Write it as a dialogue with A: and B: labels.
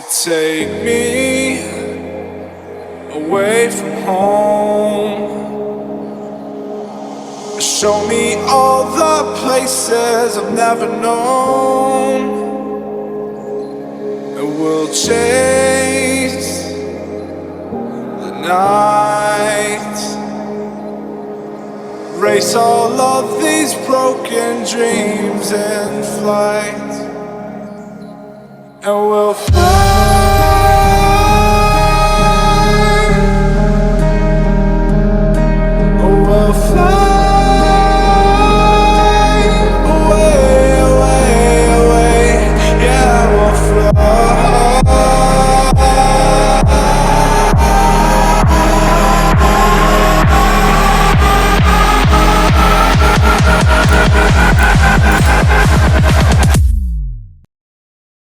A: Take me away from home. Show me all the places I've never known. And we'll chase the night, race all of these broken dreams in flight. And we'll fly, oh, we'll fly.